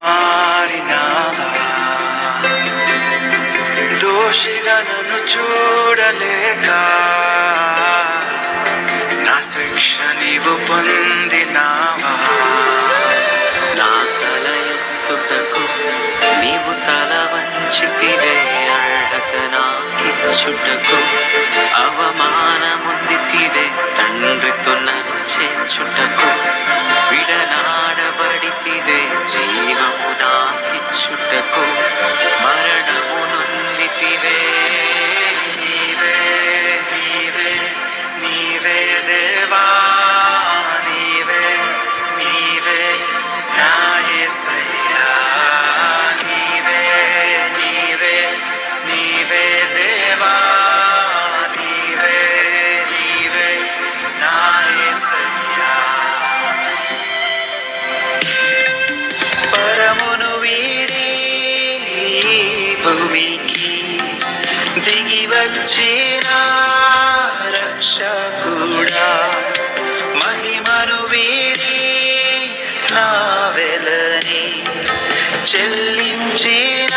మారినావా దోషిగా నన్ను చూడలేక నా శిక్ష నీవు పొందినావా నా తల ఎత్తుటకు నీవు తల వంచితివే అర్హత నాకిచ్చుటకు అవమానముందితివే తండ్రితో నన్ను చేర్చుటకు విడనాడబడితివే జీవము నాకిచ్చుటకు మరణము నొందితివే నీవే నీవే నీవే దేవా నీవే నీవే నా యేసయ్యా నీవే నీవే నీవే దేవా నీవే నీవే నా యేసయ్యా పరమును వీడి భూమికి దిగి వచ్చిన రక్షకుడా మహిమను వీడి నా వెలని చెల్లించిన